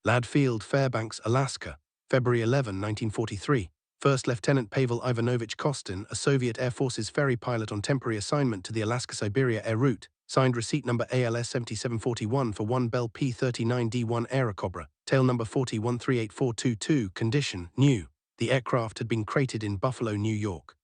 Ladd Field, Fairbanks, Alaska, February 11, 1943. First Lieutenant Pavel Ivanovich Kostin, a Soviet Air Force's ferry pilot on temporary assignment to the Alaska-Siberia air route, signed receipt number ALS 7741 for one Bell P-39 Airacobra, tail number 41384222, condition, new. The aircraft had been crated in Buffalo, New York.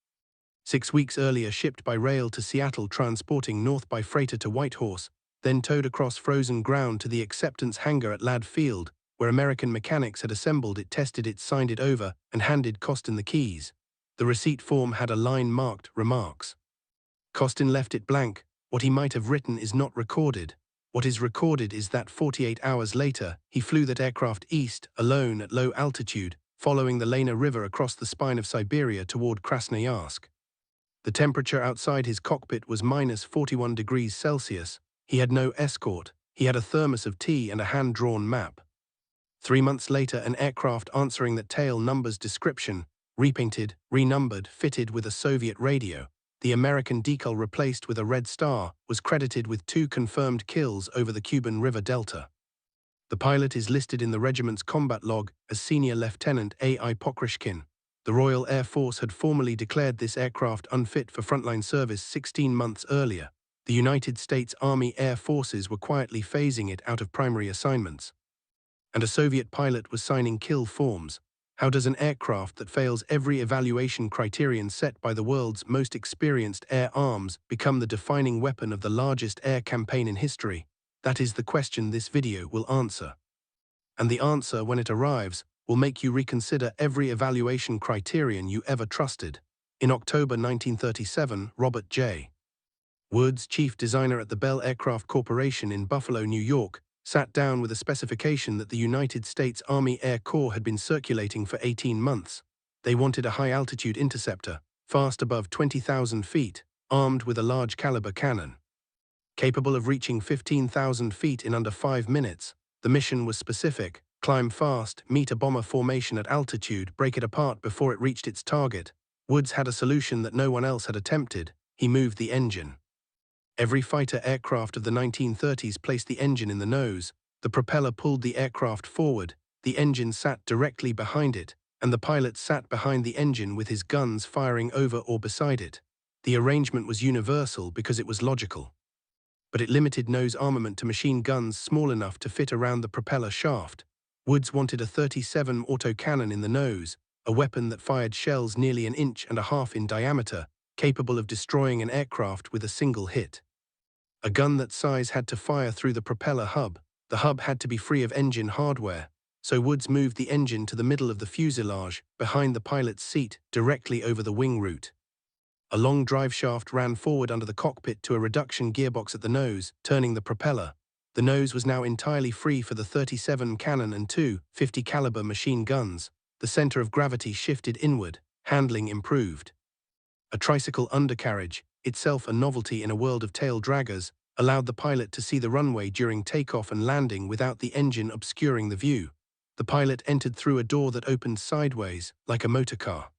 6 weeks earlier shipped by rail to Seattle, transporting north by freighter to Whitehorse, then towed across frozen ground to the acceptance hangar at Ladd Field, where American mechanics had assembled it, tested it, signed it over, and handed Kostin the keys. The receipt form had a line marked Remarks. Kostin left it blank. What he might have written is not recorded. What is recorded is that 48 hours later, he flew that aircraft east, alone at low altitude, following the Lena River across the spine of Siberia toward Krasnoyarsk. The temperature outside his cockpit was minus 41 degrees Celsius. He had no escort. He had a thermos of tea and a hand-drawn map. 3 months later, an aircraft answering that tail number's description, repainted, renumbered, fitted with a Soviet radio, the American decal replaced with a red star, was credited with 2 confirmed kills over the Cuban River Delta. The pilot is listed in the regiment's combat log as Senior Lieutenant A.I. Pokryshkin. The Royal Air Force had formally declared this aircraft unfit for frontline service 16 months earlier. The United States Army Air Forces were quietly phasing it out of primary assignments. And a Soviet pilot was signing kill forms. How does an aircraft that fails every evaluation criterion set by the world's most experienced air arms become the defining weapon of the largest air campaign in history? That is the question this video will answer. And the answer, when it arrives, will make you reconsider every evaluation criterion you ever trusted. In October 1937, Robert J. Woods, chief designer at the Bell Aircraft Corporation in Buffalo, New York, sat down with a specification that the United States Army Air Corps had been circulating for 18 months. They wanted a high-altitude interceptor, fast above 20,000 feet, armed with a large caliber cannon. Capable of reaching 15,000 feet in under 5 minutes, the mission was specific: climb fast, meet a bomber formation at altitude, break it apart before it reached its target. Woods had a solution that no one else had attempted. He moved the engine. Every fighter aircraft of the 1930s placed the engine in the nose. The propeller pulled the aircraft forward, the engine sat directly behind it, and the pilot sat behind the engine with his guns firing over or beside it. The arrangement was universal because it was logical. But it limited nose armament to machine guns small enough to fit around the propeller shaft. Woods wanted a 37 autocannon in the nose, a weapon that fired shells nearly 1.5 inches in diameter, capable of destroying an aircraft with a single hit. A gun that size had to fire through the propeller hub. The hub had to be free of engine hardware, so Woods moved the engine to the middle of the fuselage, behind the pilot's seat, directly over the wing root. A long drive shaft ran forward under the cockpit to a reduction gearbox at the nose, turning the propeller. The nose was now entirely free for the 37 cannon and 2 50 caliber machine guns. The center of gravity shifted inward, handling improved. A tricycle undercarriage, itself a novelty in a world of tail draggers, allowed the pilot to see the runway during takeoff and landing without the engine obscuring the view. The pilot entered through a door that opened sideways, like a motorcar.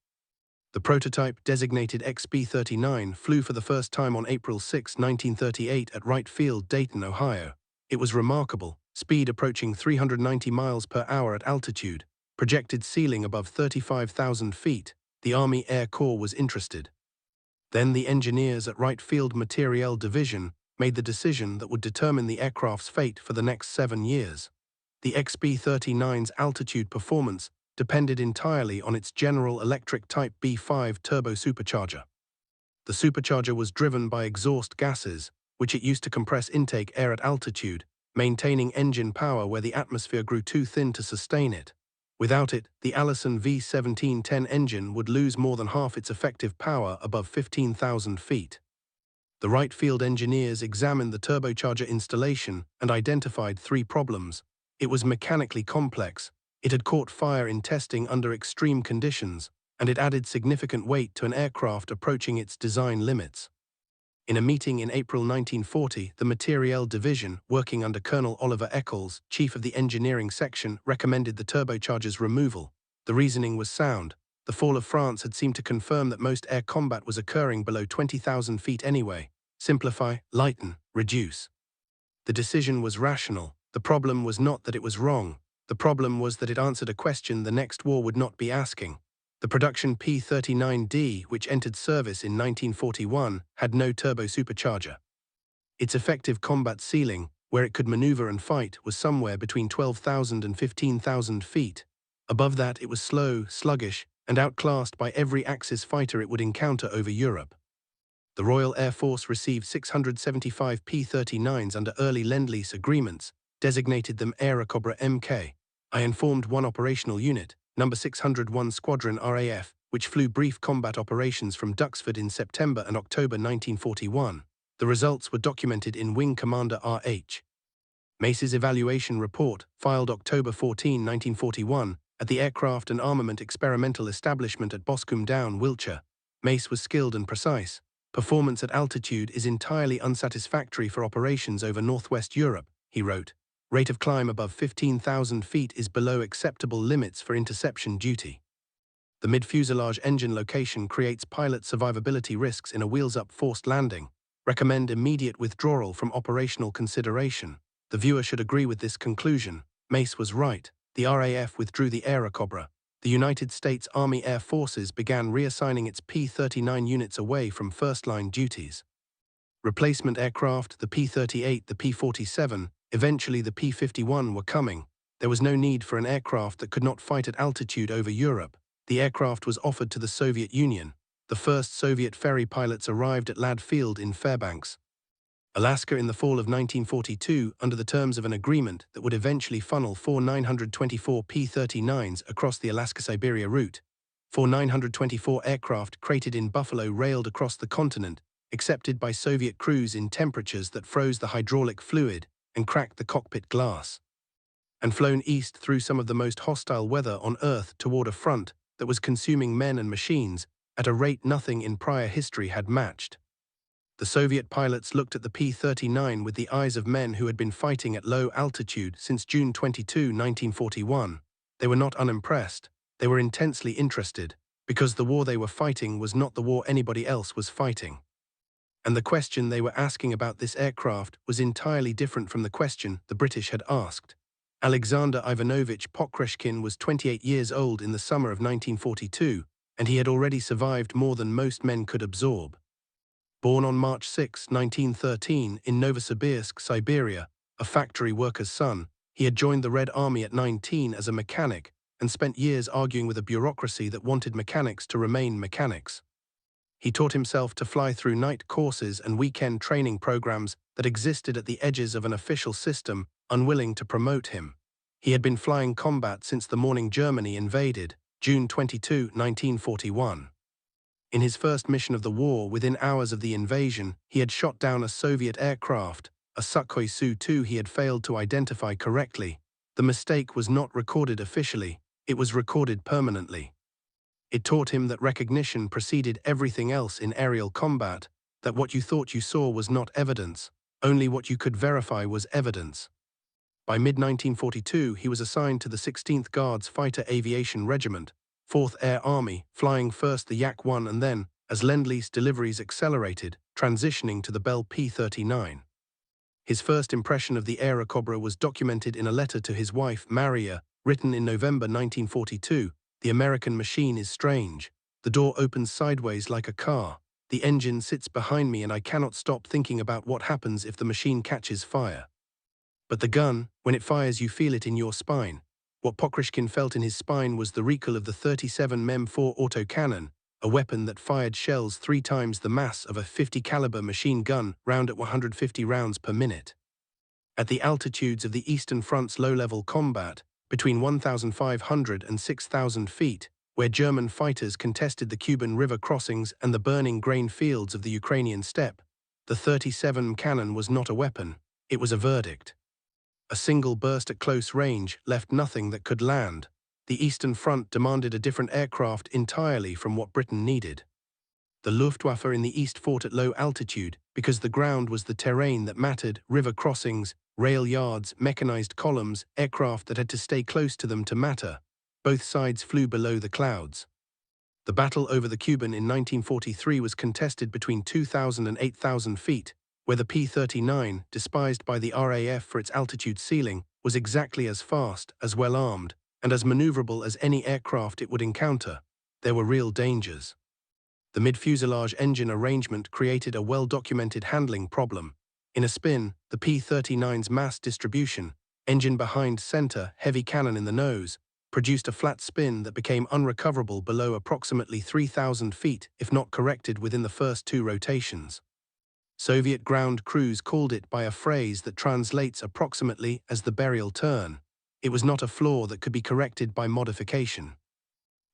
The prototype, designated XB-39, flew for the first time on April 6, 1938 at Wright Field, Dayton, Ohio. It was remarkable, speed approaching 390 miles per hour at altitude, projected ceiling above 35,000 feet. The Army Air Corps was interested. Then the engineers at Wright Field Materiel Division made the decision that would determine the aircraft's fate for the next 7 years. The XB-39's altitude performance depended entirely on its General Electric Type B5 turbo supercharger. The supercharger was driven by exhaust gases, which it used to compress intake air at altitude, maintaining engine power where the atmosphere grew too thin to sustain it. Without it, the Allison V1710 engine would lose more than half its effective power above 15,000 feet. The Wright Field engineers examined the turbocharger installation and identified 3 problems. It was mechanically complex, it had caught fire in testing under extreme conditions, and it added significant weight to an aircraft approaching its design limits. In a meeting in April 1940, the Materiel Division, working under Colonel Oliver Eccles, chief of the engineering section, recommended the turbocharger's removal. The reasoning was sound. The fall of France had seemed to confirm that most air combat was occurring below 20,000 feet anyway. Simplify, lighten, reduce. The decision was rational. The problem was not that it was wrong. The problem was that it answered a question the next war would not be asking. The production P-39D, which entered service in 1941, had no turbo supercharger. Its effective combat ceiling, where it could maneuver and fight, was somewhere between 12,000 and 15,000 feet. Above that, it was slow, sluggish, and outclassed by every Axis fighter it would encounter over Europe. The Royal Air Force received 675 P-39s under early Lend-Lease agreements, designated them Airacobra Mk. I informed one operational unit, No. 601 Squadron RAF, which flew brief combat operations from Duxford in September and October 1941. The results were documented in Wing Commander R.H. Mace's evaluation report, filed October 14, 1941, at the Aircraft and Armament Experimental Establishment at Boscombe Down, Wiltshire. Mace was skilled and precise. Performance at altitude is entirely unsatisfactory for operations over northwest Europe, he wrote. Rate of climb above 15,000 feet is below acceptable limits for interception duty. The mid-fuselage engine location creates pilot survivability risks in a wheels-up forced landing. Recommend immediate withdrawal from operational consideration. The viewer should agree with this conclusion. Mace was right. The RAF withdrew the Airacobra. The United States Army Air Forces began reassigning its P-39 units away from first-line duties. Replacement aircraft, the P-38, the P-47, eventually the P-51 were coming. There was no need for an aircraft that could not fight at altitude over Europe. The aircraft was offered to the Soviet Union. The first Soviet ferry pilots arrived at Ladd Field in Fairbanks, Alaska in the fall of 1942 under the terms of an agreement that would eventually funnel 4 924 P-39s across the Alaska-Siberia route. 4 924 aircraft crated in Buffalo railed across the continent, accepted by Soviet crews in temperatures that froze the hydraulic fluid and cracked the cockpit glass, and flown east through some of the most hostile weather on Earth toward a front that was consuming men and machines at a rate nothing in prior history had matched. The Soviet pilots looked at the P-39 with the eyes of men who had been fighting at low altitude since June 22, 1941. They were not unimpressed. They were intensely interested, because the war they were fighting was not the war anybody else was fighting. And the question they were asking about this aircraft was entirely different from the question the British had asked. Alexander Ivanovich Pokryshkin was 28 years old in the summer of 1942, and he had already survived more than most men could absorb. Born on March 6, 1913, in Novosibirsk, Siberia, a factory worker's son, he had joined the Red Army at 19 as a mechanic and spent years arguing with a bureaucracy that wanted mechanics to remain mechanics. He taught himself to fly through night courses and weekend training programs that existed at the edges of an official system unwilling to promote him. He had been flying combat since the morning Germany invaded, June 22, 1941. In his first mission of the war, within hours of the invasion, he had shot down a Soviet aircraft, a Sukhoi Su-2 he had failed to identify correctly. The mistake was not recorded officially, it was recorded permanently. It taught him that recognition preceded everything else in aerial combat, that what you thought you saw was not evidence, only what you could verify was evidence. By mid-1942, he was assigned to the 16th Guards Fighter Aviation Regiment, 4th Air Army, flying first the Yak-1 and then, as Lend-Lease deliveries accelerated, transitioning to the Bell P-39. His first impression of the Airacobra was documented in a letter to his wife, Maria, written in November 1942. The American machine is strange. The door opens sideways like a car. The engine sits behind me and I cannot stop thinking about what happens if the machine catches fire. But the gun, when it fires you feel it in your spine. What Pokryshkin felt in his spine was the recoil of the 37 Mem-4 autocannon, a weapon that fired shells 3 times the mass of a .50 caliber machine gun round at 150 rounds per minute. At the altitudes of the Eastern Front's low-level combat, between 1,500 and 6,000 feet, where German fighters contested the Cuban River crossings and the burning grain fields of the Ukrainian steppe, the 37 cannon was not a weapon, it was a verdict. A single burst at close range left nothing that could land. The Eastern Front demanded a different aircraft entirely from what Britain needed. The Luftwaffe in the East fought at low altitude because the ground was the terrain that mattered: river crossings, rail yards, mechanized columns, aircraft that had to stay close to them to matter. Both sides flew below the clouds. The battle over the Kuban in 1943 was contested between 2,000 and 8,000 feet, where the P-39, despised by the RAF for its altitude ceiling, was exactly as fast, as well-armed, and as maneuverable as any aircraft it would encounter. There were real dangers. The mid-fuselage engine arrangement created a well-documented handling problem. In a spin, the P-39's mass distribution, engine behind center, heavy cannon in the nose, produced a flat spin that became unrecoverable below approximately 3,000 feet if not corrected within the first 2 rotations. Soviet ground crews called it by a phrase that translates approximately as the burial turn. It was not a flaw that could be corrected by modification.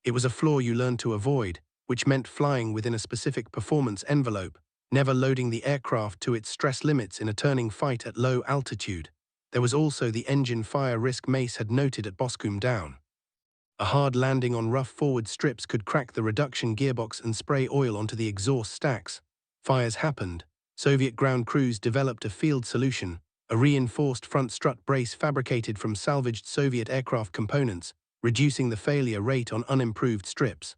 It was a flaw you learned to avoid, which meant flying within a specific performance envelope, never loading the aircraft to its stress limits in a turning fight at low altitude. There was also the engine fire risk Mace had noted at Boscombe Down. A hard landing on rough forward strips could crack the reduction gearbox and spray oil onto the exhaust stacks. Fires happened. Soviet ground crews developed a field solution, a reinforced front strut brace fabricated from salvaged Soviet aircraft components, reducing the failure rate on unimproved strips.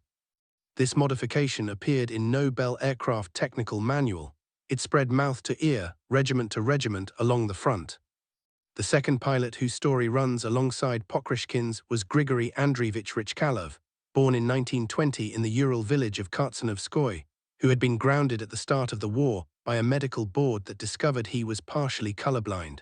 This modification appeared in no Bell aircraft technical manual. It spread mouth to ear, regiment to regiment along the front. The second pilot whose story runs alongside Pokryshkin's was Grigory Andreevich Richkalov, born in 1920 in the Ural village of Kartsanovskoye, who had been grounded at the start of the war by a medical board that discovered he was partially colorblind.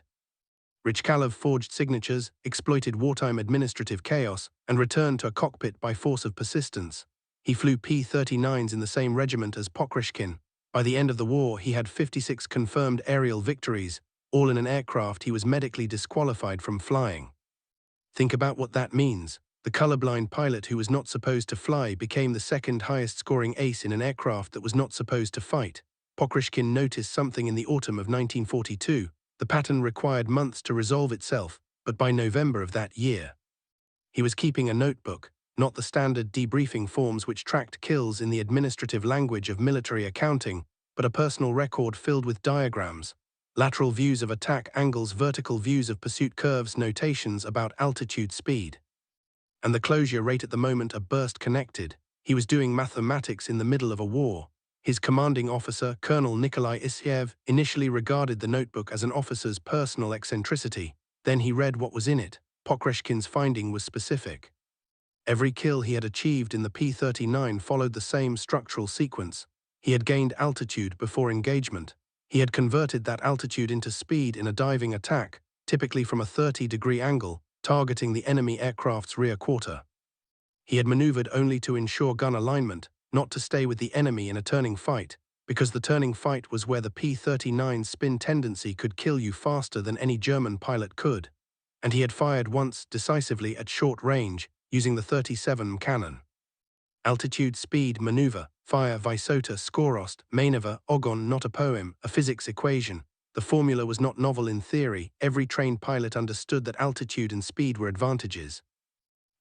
Richkalov forged signatures, exploited wartime administrative chaos, and returned to a cockpit by force of persistence. He flew P-39s in the same regiment as Pokryshkin. By the end of the war, he had 56 confirmed aerial victories, all in an aircraft he was medically disqualified from flying. Think about what that means. The colorblind pilot who was not supposed to fly became the second highest-scoring ace in an aircraft that was not supposed to fight. Pokryshkin noticed something in the autumn of 1942. The pattern required months to resolve itself, but by November of that year, he was keeping a notebook, not the standard debriefing forms which tracked kills in the administrative language of military accounting, but a personal record filled with diagrams, lateral views of attack angles, vertical views of pursuit curves, notations about altitude, speed, and the closure rate at the moment a burst connected. He was doing mathematics in the middle of a war. His commanding officer, Colonel Nikolai Isyev, initially regarded the notebook as an officer's personal eccentricity. Then he read what was in it. Pokryshkin's finding was specific. Every kill he had achieved in the P-39 followed the same structural sequence. He had gained altitude before engagement. He had converted that altitude into speed in a diving attack, typically from a 30-degree angle, targeting the enemy aircraft's rear quarter. He had maneuvered only to ensure gun alignment, not to stay with the enemy in a turning fight, because the turning fight was where the P-39's spin tendency could kill you faster than any German pilot could. And he had fired once, decisively at short range, using the 37 cannon. Altitude, speed, maneuver, fire, Vysota, Skorost, maneuver, Ogon, not a poem, a physics equation. The formula was not novel in theory. Every trained pilot understood that altitude and speed were advantages.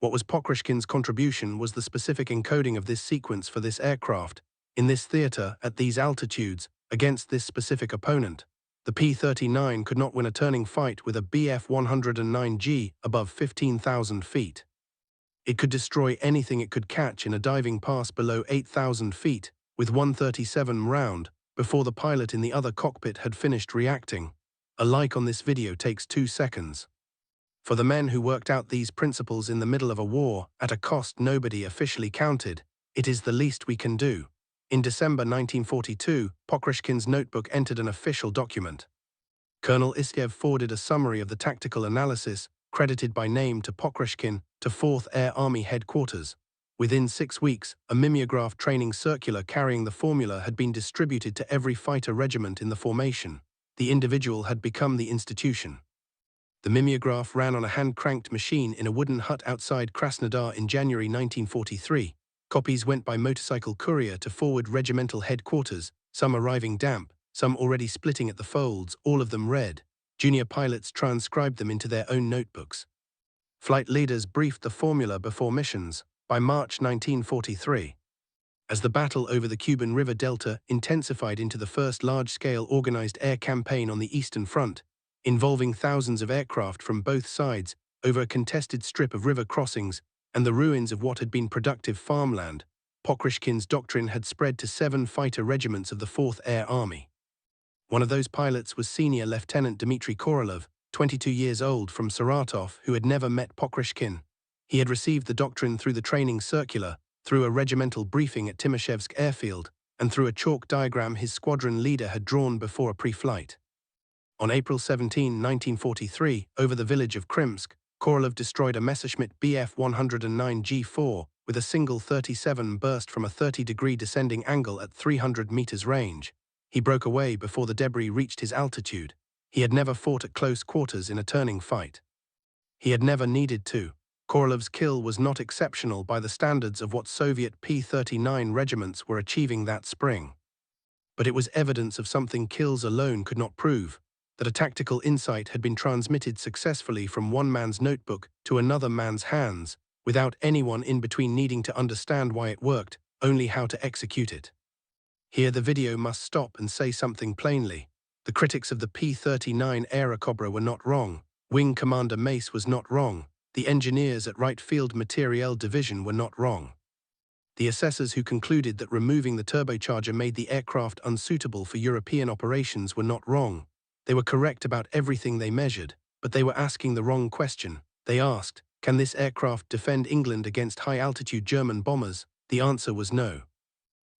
What was Pokryshkin's contribution was the specific encoding of this sequence for this aircraft, in this theater, at these altitudes, against this specific opponent. The P-39 could not win a turning fight with a Bf-109G above 15,000 feet. It could destroy anything it could catch in a diving pass below 8,000 feet, with 137 round, before the pilot in the other cockpit had finished reacting. A like on this video takes 2 seconds. For the men who worked out these principles in the middle of a war, at a cost nobody officially counted, it is the least we can do. In December 1942, Pokryshkin's notebook entered an official document. Colonel Isyev forwarded a summary of the tactical analysis, credited by name to Pokryshkin, to 4th Air Army Headquarters. Within 6 weeks, a mimeograph training circular carrying the formula had been distributed to every fighter regiment in the formation. The individual had become the institution. The mimeograph ran on a hand-cranked machine in a wooden hut outside Krasnodar in January 1943. Copies went by motorcycle courier to forward regimental headquarters, some arriving damp, some already splitting at the folds, all of them read. Junior pilots transcribed them into their own notebooks. Flight leaders briefed the formula before missions. By March 1943, as the battle over the Cuban River Delta intensified into the first large-scale organized air campaign on the Eastern Front, involving thousands of aircraft from both sides over a contested strip of river crossings and the ruins of what had been productive farmland, Pokryshkin's doctrine had spread to 7 fighter regiments of the 4th Air Army. One of those pilots was Senior Lieutenant Dmitry Korolev, 22 years old, from Saratov, who had never met Pokryshkin. He had received the doctrine through the training circular, through a regimental briefing at Timashevsk airfield, and through a chalk diagram his squadron leader had drawn before a pre-flight. On April 17, 1943, over the village of Krimsk, Korolev destroyed a Messerschmitt Bf 109 G4 with a single 37 burst from a 30-degree descending angle at 300 meters range. He broke away before the debris reached his altitude. He had never fought at close quarters in a turning fight. He had never needed to. Korolev's kill was not exceptional by the standards of what Soviet P-39 regiments were achieving that spring. But it was evidence of something kills alone could not prove, that a tactical insight had been transmitted successfully from one man's notebook to another man's hands, without anyone in between needing to understand why it worked, only how to execute it. Here the video must stop and say something plainly. The critics of the P-39 Airacobra were not wrong. Wing Commander Mace was not wrong. The engineers at Wright Field Materiel Division were not wrong. The assessors who concluded that removing the turbocharger made the aircraft unsuitable for European operations were not wrong. They were correct about everything they measured, but they were asking the wrong question. They asked, can this aircraft defend England against high-altitude German bombers? The answer was no.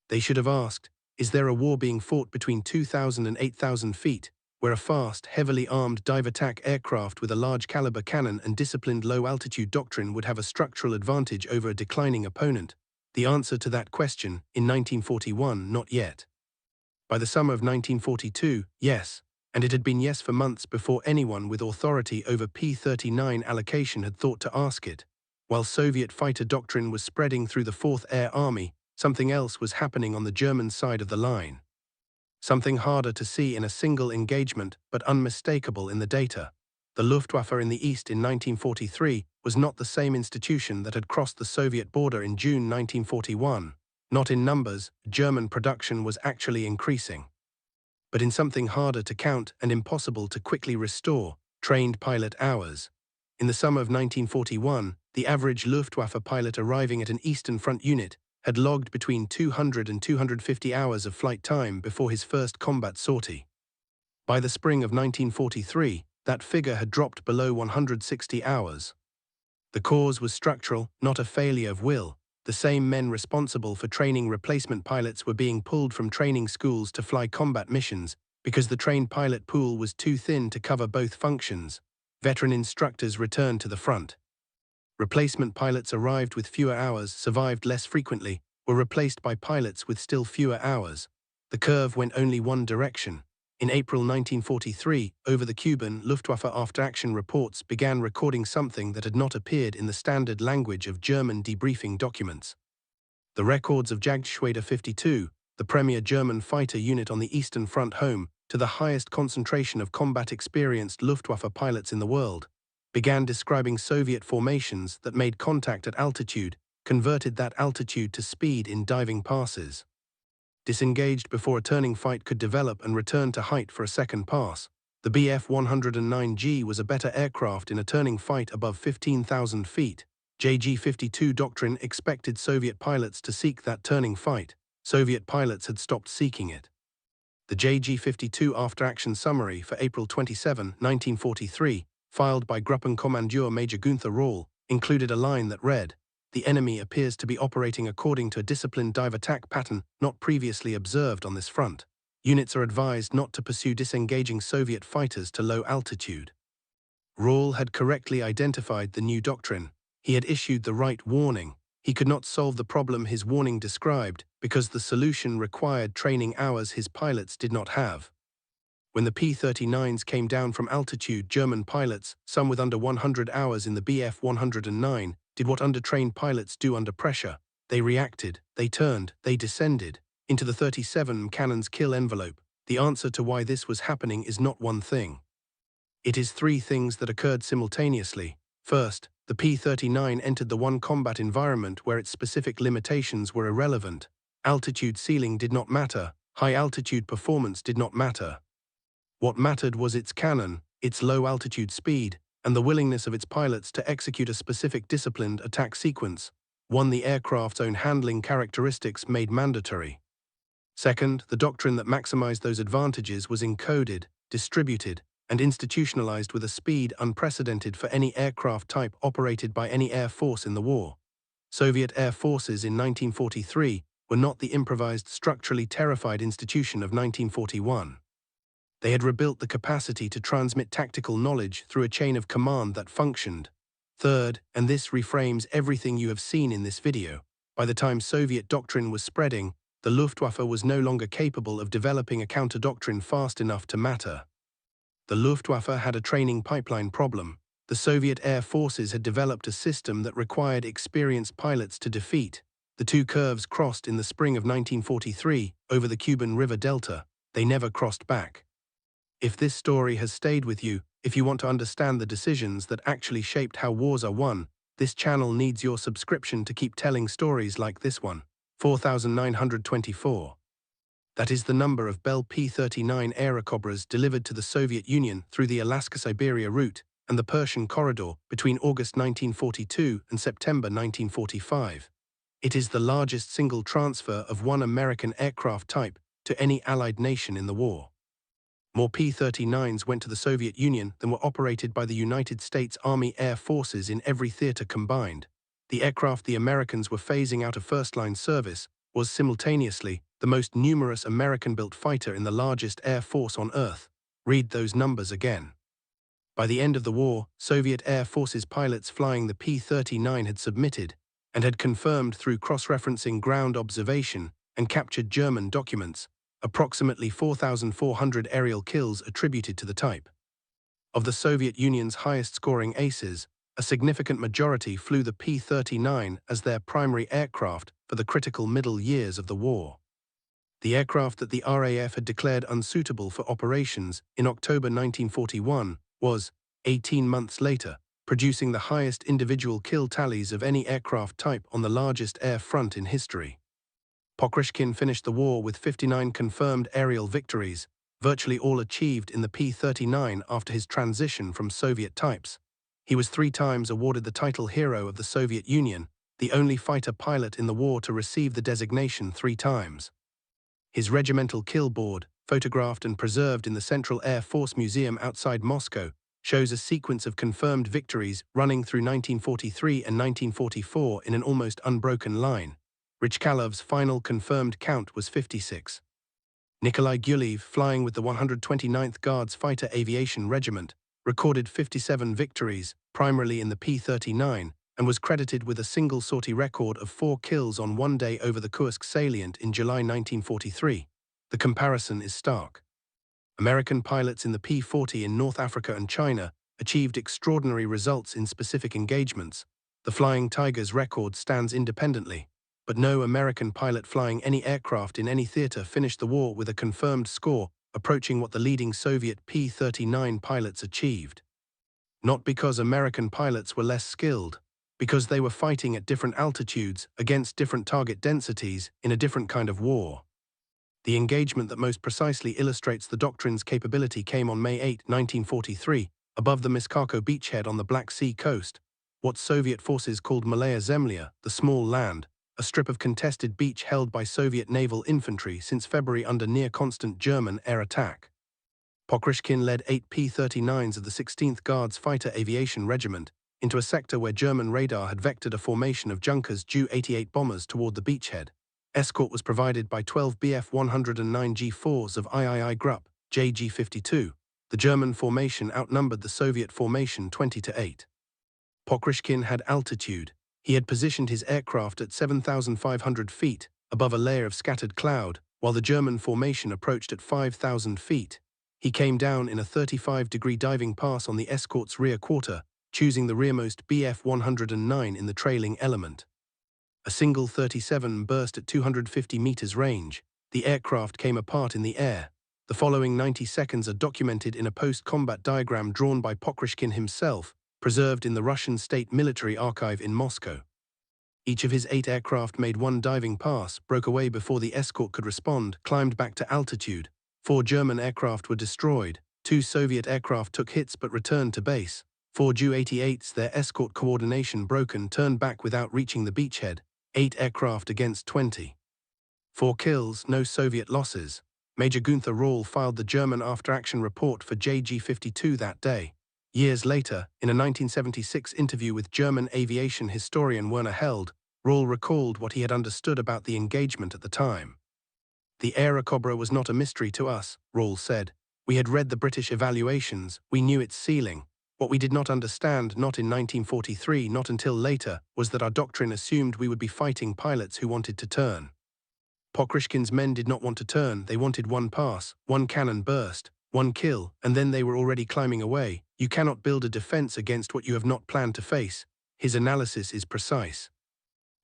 They should have asked, is there a war being fought between 2,000 and 8,000 feet, where a fast, heavily armed dive-attack aircraft with a large-caliber cannon and disciplined low-altitude doctrine would have a structural advantage over a declining opponent? The answer to that question, in 1941, not yet. By the summer of 1942, yes. And it had been yes for months before anyone with authority over P-39 allocation had thought to ask it. While Soviet fighter doctrine was spreading through the 4th Air Army, something else was happening on the German side of the line. Something harder to see in a single engagement, but unmistakable in the data. The Luftwaffe in the East in 1943 was not the same institution that had crossed the Soviet border in June 1941. Not in numbers, German production was actually increasing. But in something harder to count and impossible to quickly restore, trained pilot hours. In the summer of 1941, the average Luftwaffe pilot arriving at an Eastern Front unit had logged between 200 and 250 hours of flight time before his first combat sortie. By the spring of 1943, that figure had dropped below 160 hours. The cause was structural, not a failure of will. The same men responsible for training replacement pilots were being pulled from training schools to fly combat missions because the trained pilot pool was too thin to cover both functions. Veteran instructors returned to the front. Replacement pilots arrived with fewer hours, survived less frequently, were replaced by pilots with still fewer hours. The curve went only one direction. In April 1943, over the Cuban, Luftwaffe after-action reports began recording something that had not appeared in the standard language of German debriefing documents. The records of Jagdgeschwader 52, the premier German fighter unit on the Eastern Front home to the highest concentration of combat-experienced Luftwaffe pilots in the world, began describing Soviet formations that made contact at altitude, converted that altitude to speed in diving passes. Disengaged before a turning fight could develop and returned to height for a second pass. The Bf 109G was a better aircraft in a turning fight above 15,000 feet. JG-52 doctrine expected Soviet pilots to seek that turning fight. Soviet pilots had stopped seeking it. The JG-52 after-action summary for April 27, 1943, filed by Gruppenkommandeur Major Günther Rall, included a line that read, "The enemy appears to be operating according to a disciplined dive-attack pattern not previously observed on this front. Units are advised not to pursue disengaging Soviet fighters to low altitude." Rall had correctly identified the new doctrine. He had issued the right warning. He could not solve the problem his warning described because the solution required training hours his pilots did not have. When the P-39s came down from altitude, German pilots, some with under 100 hours in the Bf 109, did what undertrained pilots do under pressure. They reacted, they turned, they descended into the 37 cannon's kill envelope. The answer to why this was happening is not one thing. It is three things that occurred simultaneously. First, the P-39 entered the one combat environment where its specific limitations were irrelevant. Altitude ceiling did not matter. High-altitude performance did not matter. What mattered was its cannon, its low-altitude speed, and the willingness of its pilots to execute a specific disciplined attack sequence, one the aircraft's own handling characteristics made mandatory. Second, the doctrine that maximized those advantages was encoded, distributed, and institutionalized with a speed unprecedented for any aircraft type operated by any air force in the war. Soviet air forces in 1943 were not the improvised, structurally terrified institution of 1941. They had rebuilt the capacity to transmit tactical knowledge through a chain of command that functioned. Third, and this reframes everything you have seen in this video, by the time Soviet doctrine was spreading, the Luftwaffe was no longer capable of developing a counter-doctrine fast enough to matter. The Luftwaffe had a training pipeline problem. The Soviet air forces had developed a system that required experienced pilots to defeat. The two curves crossed in the spring of 1943 over the Cuban River Delta. They never crossed back. If this story has stayed with you, if you want to understand the decisions that actually shaped how wars are won, this channel needs your subscription to keep telling stories like this one. 4,924. That is the number of Bell P-39 Airacobras delivered to the Soviet Union through the Alaska-Siberia route and the Persian corridor between August 1942 and September 1945. It is the largest single transfer of one American aircraft type to any Allied nation in the war. More P-39s went to the Soviet Union than were operated by the United States Army Air Forces in every theater combined. The aircraft the Americans were phasing out of first-line service was simultaneously the most numerous American-built fighter in the largest air force on Earth. Read those numbers again. By the end of the war, Soviet Air Forces pilots flying the P-39 had submitted and had confirmed through cross-referencing ground observation and captured German documents approximately 4,400 aerial kills attributed to the type. Of the Soviet Union's highest-scoring aces, a significant majority flew the P-39 as their primary aircraft for the critical middle years of the war. The aircraft that the RAF had declared unsuitable for operations in October 1941 was, 18 months later, producing the highest individual kill tallies of any aircraft type on the largest air front in history. Pokryshkin finished the war with 59 confirmed aerial victories, virtually all achieved in the P-39 after his transition from Soviet types. He was 3 times awarded the title Hero of the Soviet Union, the only fighter pilot in the war to receive the designation 3 times. His regimental kill board, photographed and preserved in the Central Air Force Museum outside Moscow, shows a sequence of confirmed victories running through 1943 and 1944 in an almost unbroken line. Richkalov's final confirmed count was 56. Nikolai Gyulev, flying with the 129th Guards Fighter Aviation Regiment, recorded 57 victories, primarily in the P-39, and was credited with a single sortie record of 4 kills on one day over the Kursk salient in July 1943. The comparison is stark. American pilots in the P-40 in North Africa and China achieved extraordinary results in specific engagements. The Flying Tiger's record stands independently, but no American pilot flying any aircraft in any theater finished the war with a confirmed score approaching what the leading Soviet P-39 pilots achieved. Not because American pilots were less skilled, because they were fighting at different altitudes against different target densities in a different kind of war. The engagement that most precisely illustrates the doctrine's capability came on May 8, 1943, above the Miskako beachhead on the Black Sea coast, what Soviet forces called Malaya Zemlya, the small land, a strip of contested beach held by Soviet naval infantry since February under near-constant German air attack. Pokryshkin led 8 P-39s of the 16th Guards Fighter Aviation Regiment into a sector where German radar had vectored a formation of Junkers Ju-88 bombers toward the beachhead. Escort was provided by 12 Bf-109 G4s of III Gruppe, JG-52. The German formation outnumbered the Soviet formation 20-8. Pokryshkin had altitude. He had positioned his aircraft at 7,500 feet, above a layer of scattered cloud, while the German formation approached at 5,000 feet. He came down in a 35-degree diving pass on the escort's rear quarter, choosing the rearmost Bf-109 in the trailing element. A single 37 burst at 250 meters range. The aircraft came apart in the air. The following 90 seconds are documented in a post-combat diagram drawn by Pokryshkin himself, preserved in the Russian State Military Archive in Moscow. Each of his 8 aircraft made one diving pass, broke away before the escort could respond, climbed back to altitude. 4 German aircraft were destroyed. 2 Soviet aircraft took hits but returned to base. 4 Ju-88s, their escort coordination broken, turned back without reaching the beachhead. 8 aircraft against 20. 4 kills, no Soviet losses. Major Gunther Rall filed the German after-action report for JG-52 that day. Years later, in a 1976 interview with German aviation historian Werner Held, Rall recalled what he had understood about the engagement at the time. "The Airacobra was not a mystery to us," Rall said. "We had read the British evaluations, we knew its ceiling. What we did not understand, not in 1943, not until later, was that our doctrine assumed we would be fighting pilots who wanted to turn. Pokryshkin's men did not want to turn, they wanted one pass, one cannon burst, one kill, and then they were already climbing away. You cannot build a defense against what you have not planned to face." His analysis is precise.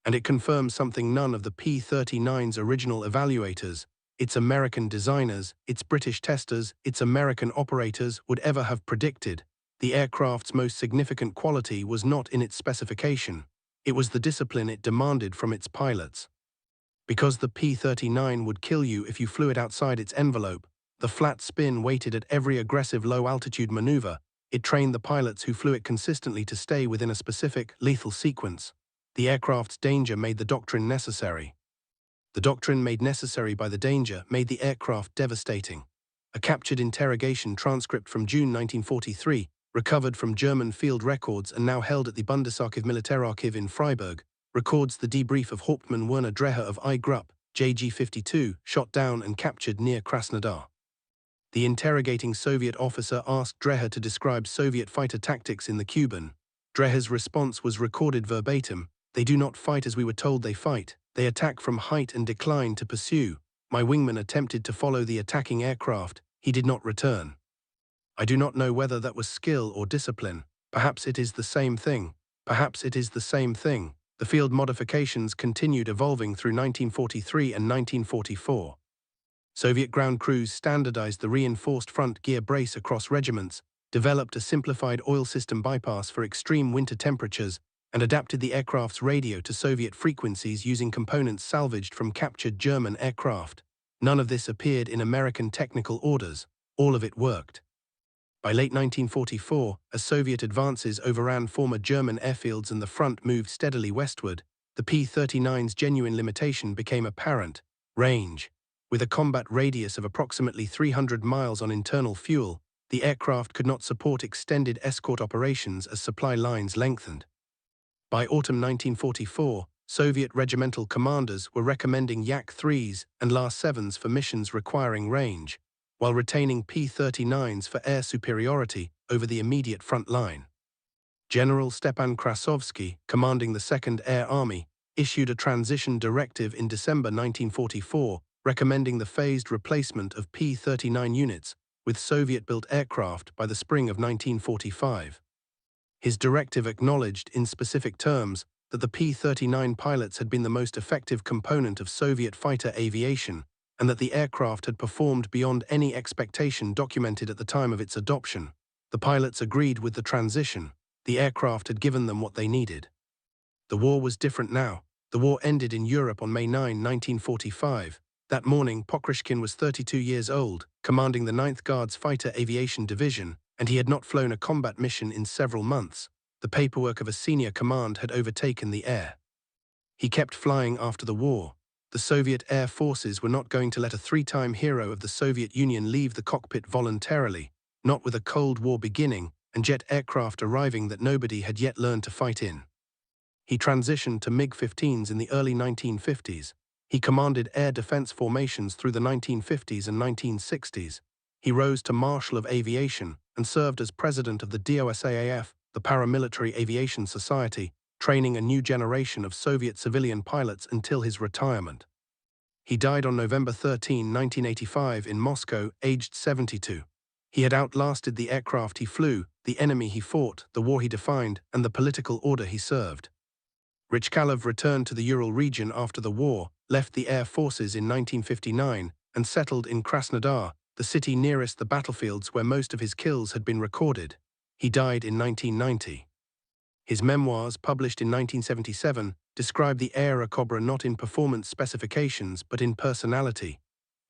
And it confirms something none of the P-39's original evaluators, its American designers, its British testers, its American operators would ever have predicted. The aircraft's most significant quality was not in its specification. It was the discipline it demanded from its pilots. Because the P-39 would kill you if you flew it outside its envelope, the flat spin waited at every aggressive low-altitude maneuver. It trained the pilots who flew it consistently to stay within a specific, lethal sequence. The aircraft's danger made the doctrine necessary. The doctrine made necessary by the danger made the aircraft devastating. A captured interrogation transcript from June 1943, recovered from German field records and now held at the Bundesarchiv Militärarchiv in Freiburg, records the debrief of Hauptmann Werner Dreher of I Gruppe, JG-52, shot down and captured near Krasnodar. The interrogating Soviet officer asked Dreher to describe Soviet fighter tactics in the Cuban. Dreher's response was recorded verbatim: "They do not fight as we were told they fight. They attack from height and decline to pursue. My wingman attempted to follow the attacking aircraft. He did not return. I do not know whether that was skill or discipline. Perhaps it is the same thing. Perhaps it is the same thing." The field modifications continued evolving through 1943 and 1944. Soviet ground crews standardized the reinforced front gear brace across regiments, developed a simplified oil system bypass for extreme winter temperatures, and adapted the aircraft's radio to Soviet frequencies using components salvaged from captured German aircraft. None of this appeared in American technical orders. All of it worked. By late 1944, as Soviet advances overran former German airfields and the front moved steadily westward, the P-39's genuine limitation became apparent: range. With a combat radius of approximately 300 miles on internal fuel, the aircraft could not support extended escort operations as supply lines lengthened. By autumn 1944, Soviet regimental commanders were recommending Yak-3s and La-7s for missions requiring range, while retaining P-39s for air superiority over the immediate front line. General Stepan Krasovsky, commanding the 2nd Air Army, issued a transition directive in December 1944 recommending the phased replacement of P-39 units with Soviet-built aircraft by the spring of 1945. His directive acknowledged in specific terms that the P-39 pilots had been the most effective component of Soviet fighter aviation and that the aircraft had performed beyond any expectation documented at the time of its adoption. The pilots agreed with the transition. The aircraft had given them what they needed. The war was different now. The war ended in Europe on May 9, 1945. That morning, Pokryshkin was 32 years old, commanding the 9th Guards Fighter Aviation Division, and he had not flown a combat mission in several months. The paperwork of a senior command had overtaken the air. He kept flying after the war. The Soviet Air Forces were not going to let a 3-time hero of the Soviet Union leave the cockpit voluntarily, not with a Cold War beginning and jet aircraft arriving that nobody had yet learned to fight in. He transitioned to MiG-15s in the early 1950s. He commanded air defense formations through the 1950s and 1960s. He rose to Marshal of Aviation and served as president of the DOSAAF, the Paramilitary Aviation Society, training a new generation of Soviet civilian pilots until his retirement. He died on November 13, 1985 in Moscow, aged 72. He had outlasted the aircraft he flew, the enemy he fought, the war he defined, and the political order he served. Richkalov returned to the Ural region after the war, left the Air Forces in 1959, and settled in Krasnodar, the city nearest the battlefields where most of his kills had been recorded. He died in 1990. His memoirs, published in 1977, describe the Airacobra not in performance specifications but in personality.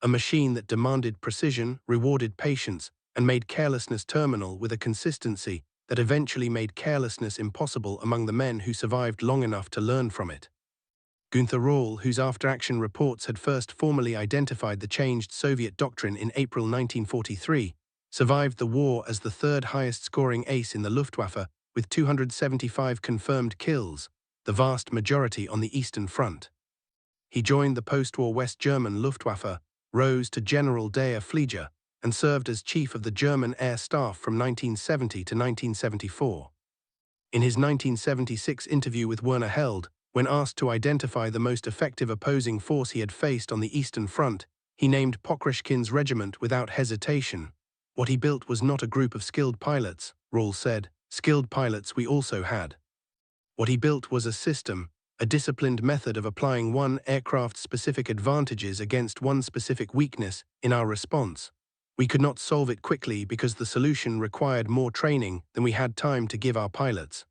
A machine that demanded precision, rewarded patience, and made carelessness terminal with a consistency that eventually made carelessness impossible among the men who survived long enough to learn from it. Gunther Rall, whose after-action reports had first formally identified the changed Soviet doctrine in April 1943, survived the war as the third highest-scoring ace in the Luftwaffe with 275 confirmed kills, the vast majority on the Eastern Front. He joined the post-war West German Luftwaffe, rose to General der Flieger, and served as Chief of the German Air Staff from 1970 to 1974. In his 1976 interview with Werner Held, when asked to identify the most effective opposing force he had faced on the Eastern Front, he named Pokryshkin's regiment without hesitation. What he built was not a group of skilled pilots, Rall said. Skilled pilots we also had. What he built was a system, a disciplined method of applying one aircraft's specific advantages against one specific weakness in our response. We could not solve it quickly because the solution required more training than we had time to give our pilots.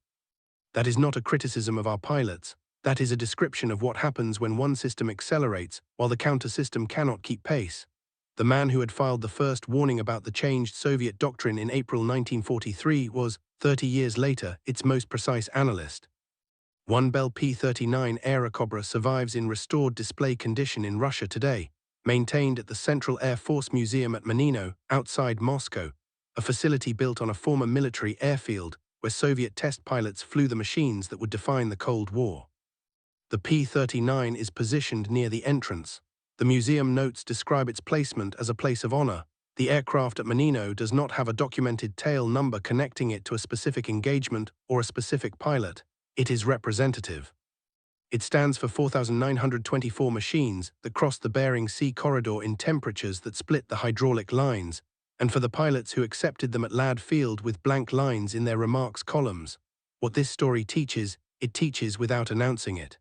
That is not a criticism of our pilots. That is a description of what happens when one system accelerates while the counter-system cannot keep pace. The man who had filed the first warning about the changed Soviet doctrine in April 1943 was, 30 years later, its most precise analyst. One Bell P-39 Airacobra survives in restored display condition in Russia today, maintained at the Central Air Force Museum at Menino, outside Moscow, a facility built on a former military airfield where Soviet test pilots flew the machines that would define the Cold War. The P-39 is positioned near the entrance. The museum notes describe its placement as a place of honor. The aircraft at Menino does not have a documented tail number connecting it to a specific engagement or a specific pilot. It is representative. It stands for 4,924 machines that cross the Bering Sea corridor in temperatures that split the hydraulic lines, and for the pilots who accepted them at Lad Field with blank lines in their remarks columns. What this story teaches, it teaches without announcing it.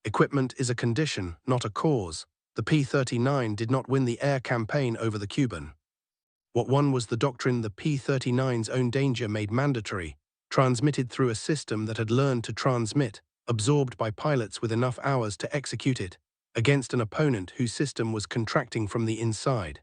Equipment is a condition, not a cause. The P-39 did not win the air campaign over the Cuban. What won was the doctrine the P-39's own danger made mandatory, transmitted through a system that had learned to transmit, absorbed by pilots with enough hours to execute it, against an opponent whose system was contracting from the inside.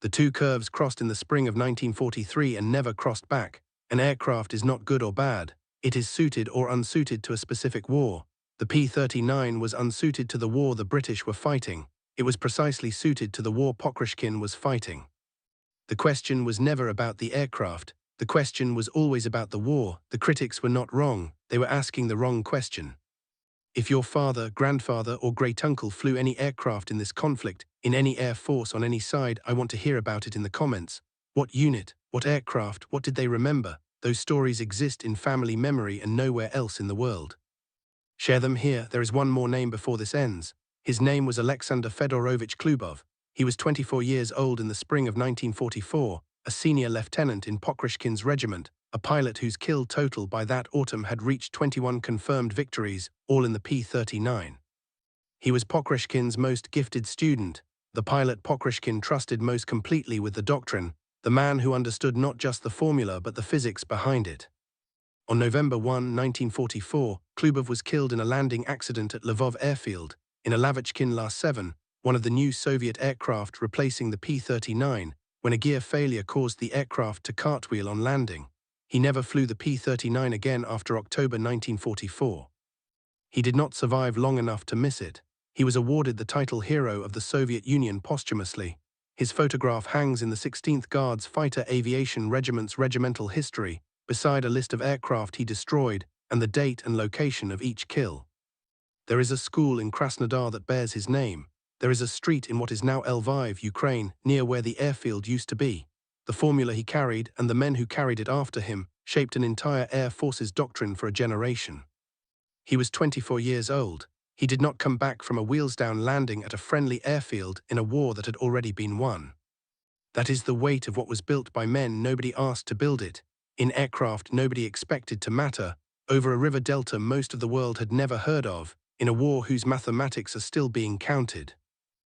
The two curves crossed in the spring of 1943 and never crossed back. An aircraft is not good or bad. It is suited or unsuited to a specific war. The P-39 was unsuited to the war the British were fighting. It was precisely suited to the war Pokryshkin was fighting. The question was never about the aircraft. The question was always about the war. The critics were not wrong. They were asking the wrong question. If your father, grandfather, or great-uncle flew any aircraft in this conflict, in any air force on any side, I want to hear about it in the comments. What unit? What aircraft? What did they remember? Those stories exist in family memory and nowhere else in the world. Share them here. There is one more name before this ends. His name was Alexander Fedorovich Klubov. He was 24 years old in the spring of 1944, a senior lieutenant in Pokryshkin's regiment, a pilot whose kill total by that autumn had reached 21 confirmed victories, all in the P-39. He was Pokryshkin's most gifted student, the pilot Pokryshkin trusted most completely with the doctrine, the man who understood not just the formula but the physics behind it. On November 1, 1944, Klubov was killed in a landing accident at Lvov airfield, in Alavachkin La-7, one of the new Soviet aircraft replacing the P-39, when a gear failure caused the aircraft to cartwheel on landing. He never flew the P-39 again after October 1944. He did not survive long enough to miss it. He was awarded the title Hero of the Soviet Union posthumously. His photograph hangs in the 16th Guards Fighter Aviation Regiment's regimental history, beside a list of aircraft he destroyed and the date and location of each kill. There is a school in Krasnodar that bears his name. There is a street in what is now Lviv, Ukraine, near where the airfield used to be. The formula he carried and the men who carried it after him shaped an entire Air Force's doctrine for a generation. He was 24 years old. He did not come back from a wheels-down landing at a friendly airfield in a war that had already been won. That is the weight of what was built by men nobody asked to build it, in aircraft nobody expected to matter, over a river delta most of the world had never heard of, in a war whose mathematics are still being counted.